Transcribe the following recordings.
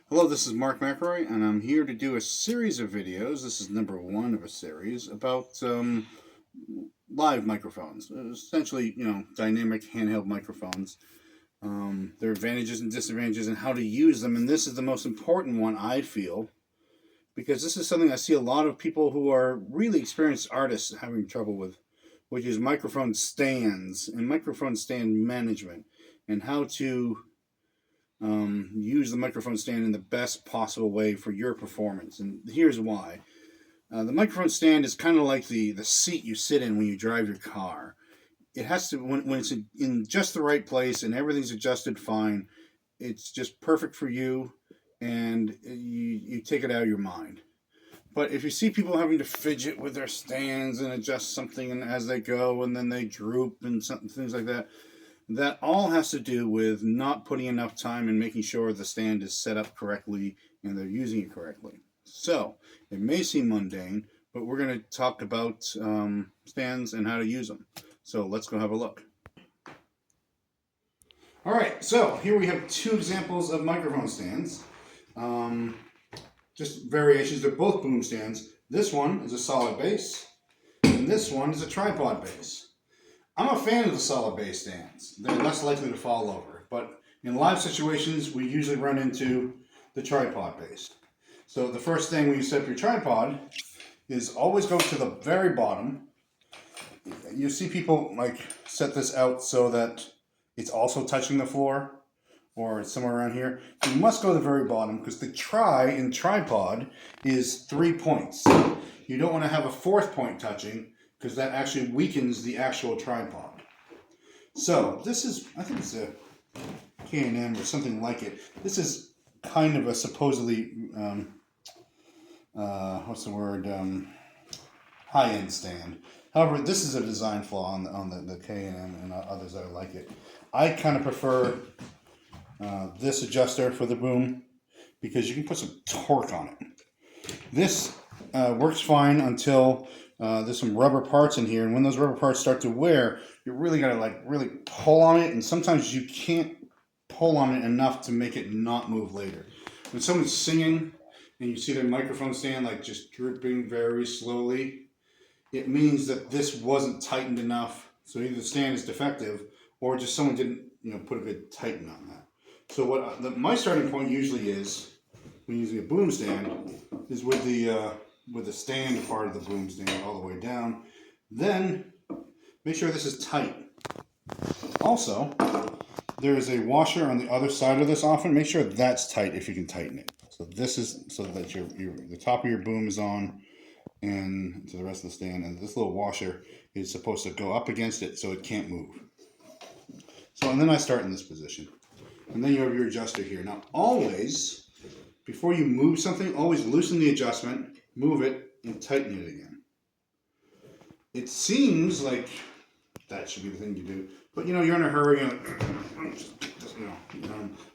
Hello, this is Mark McElroy, and I'm here to do a series of videos. This is number one of a series about live microphones. Essentially, dynamic handheld microphones. Their advantages and disadvantages, and how to use them. And this is the most important one, I feel, because this is something I see a lot of people who are really experienced artists having trouble with, which is microphone stands and microphone stand management, and how to use the microphone stand in the best possible way for your performance. And here's why. The microphone stand is kind of like the seat you sit in when you drive your car. It has to, when it's in just the right place and everything's adjusted fine, it's just perfect for you, and you take it out of your mind. But if you see people having to fidget with their stands and adjust something and as they go, and then they droop and things like that, that all has to do with not putting enough time and making sure the stand is set up correctly and they're using it correctly. So it may seem mundane, but we're going to talk about stands and how to use them. So let's go have a look. All right, so here we have two examples of microphone stands. Just variations. They're both boom stands. This one is a solid base, and this one is a tripod base. I'm a fan of the solid base stands. They're less likely to fall over. But in live situations, we usually run into the tripod base. So the first thing when you set up your tripod is always go to the very bottom. You see people like set this out so that it's also touching the floor or somewhere around here. You must go to the very bottom because the try in tripod is 3 points. You don't want to have a fourth point touching, because that actually weakens the actual tripod. So this is, I think it's a K&M or something like it. This is kind of a supposedly, high-end stand. However, this is a design flaw on the K&M and others that are like it. I kind of prefer this adjuster for the boom because you can put some torque on it. This works fine until there's some rubber parts in here, and when those rubber parts start to wear, you really gotta really pull on it, and sometimes you can't pull on it enough to make it not move later. When someone's singing and you see their microphone stand just dripping very slowly, it means that this wasn't tightened enough. So either the stand is defective or just someone didn't put a good tighten on that. So my starting point usually is when using a boom stand is with the stand part of the boom stand all the way down. Then make sure this is tight. Also, there is a washer on the other side of this often. Make sure that's tight if you can tighten it. So this is so that the top of your boom is on and to the rest of the stand, and this little washer is supposed to go up against it so it can't move. So, and then I start in this position. And then you have your adjuster here. Now always, before you move something, always loosen the adjustment, move it, and tighten it again. It seems like that should be the thing to do, but you're in a hurry.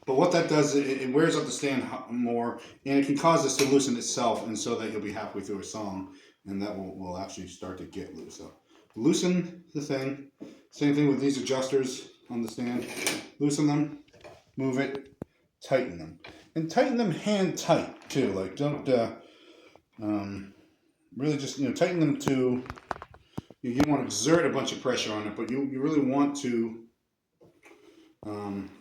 But what that does, it wears out the stand more, and it can cause this to loosen itself, and so that you'll be halfway through a song, and that will actually start to get loose. So loosen the thing. Same thing with these adjusters on the stand. Loosen them, move it, tighten them, and tighten them hand tight too. Like don't really just tighten them to. You want to exert a bunch of pressure on it, but you really want to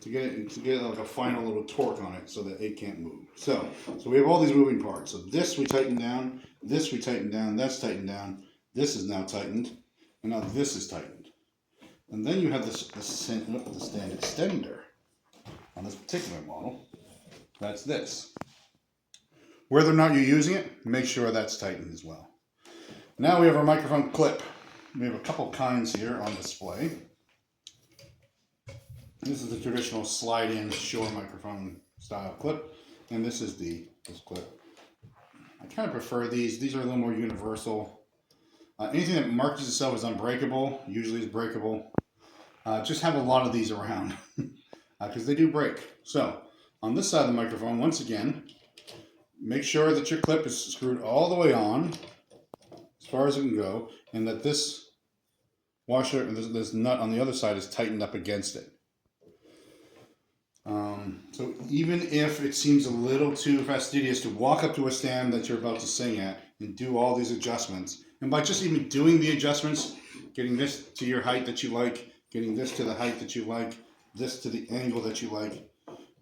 get like a final little torque on it so that it can't move. So we have all these moving parts. So this we tighten down, this we tighten down, that's tightened down, this is now tightened, and now this is tightened. And then you have the stand extender on this particular model. That's this. Whether or not you're using it, make sure that's tightened as well. Now we have our microphone clip. We have a couple kinds here on display. This is the traditional slide-in Shure microphone style clip, and this is this clip. I kind of prefer these. These are a little more universal. Anything that markets itself as unbreakable usually is breakable. Just have a lot of these around because they do break. So on this side of the microphone, once again, make sure that your clip is screwed all the way on as far as it can go, and that this washer and this nut on the other side is tightened up against it. So even if it seems a little too fastidious to walk up to a stand that you're about to sing at and do all these adjustments, and by just even doing the adjustments, getting this to your height that you like, getting this to the height that you like, this to the angle that you like,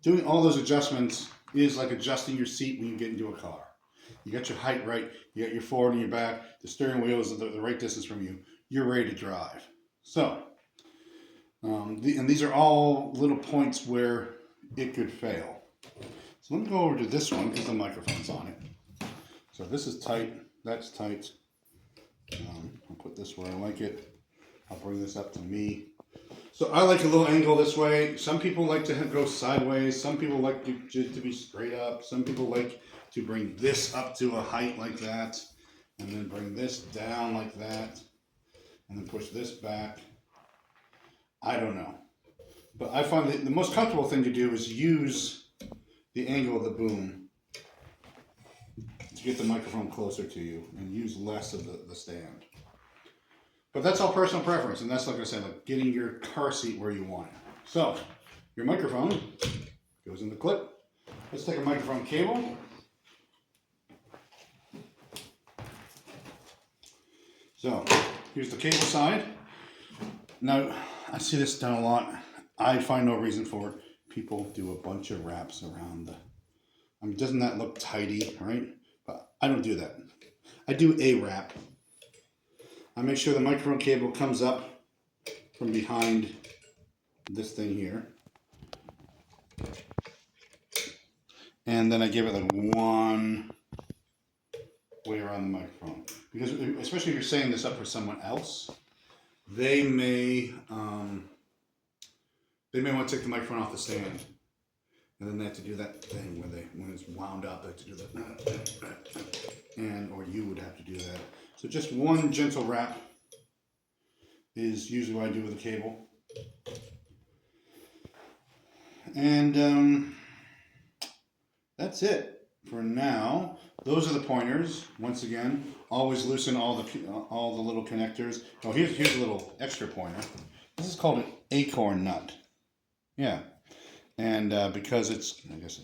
doing all those adjustments is like adjusting your seat when you get into a car. You got your height right, you got your forward and your back, the steering wheel is the right distance from you, you're ready to drive. So, and these are all little points where it could fail. So let me go over to this one because the microphone's on it. So this is tight, that's tight. I'll put this where I like it. I'll bring this up to me. So I like a little angle this way. Some people like to go sideways. Some people like to be straight up. Some people like to bring this up to a height like that, and then bring this down like that, and then push this back. I don't know. But I find that the most comfortable thing to do is use the angle of the boom to get the microphone closer to you and use less of the stand. But that's all personal preference, and that's like I said, like getting your car seat where you want it. So, your microphone goes in the clip. Let's take a microphone cable. So, here's the cable side. Now, I see this done a lot. I find no reason for it. People do a bunch of wraps around the... I mean, doesn't that look tidy, right? But I don't do that. I do a wrap. I make sure the microphone cable comes up from behind this thing here. And then I give it like one way around the microphone. Because especially if you're setting this up for someone else, they may want to take the microphone off the stand. And then they have to do that thing when it's wound up, they have to do that. Or you would have to do that. So just one gentle wrap is usually what I do with the cable. And that's it for now. Those are the pointers. Once again, always loosen all the little connectors. Oh, here's a little extra pointer. This is called an acorn nut. Yeah. And because it's, I guess,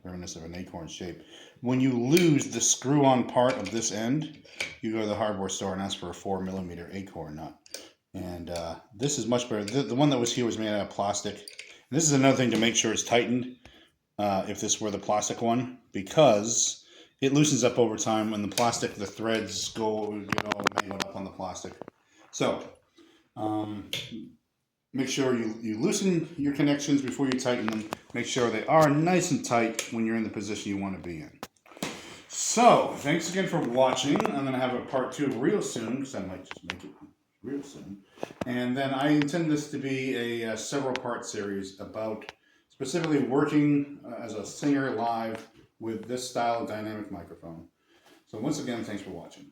reminiscent of an acorn shape, when you lose the screw-on part of this end, you go to the hardware store and ask for a 4mm acorn nut. And this is much better. The one that was here was made out of plastic. And this is another thing to make sure it's tightened if this were the plastic one, because it loosens up over time when the plastic, the threads get all mangled up on the plastic. So, make sure you loosen your connections before you tighten them. Make sure they are nice and tight when you're in the position you want to be in. So, thanks again for watching. I'm going to have a part 2 real soon, because I might just make it real soon. And then I intend this to be a several-part series about specifically working as a singer live with this style of dynamic microphone. So once again, thanks for watching.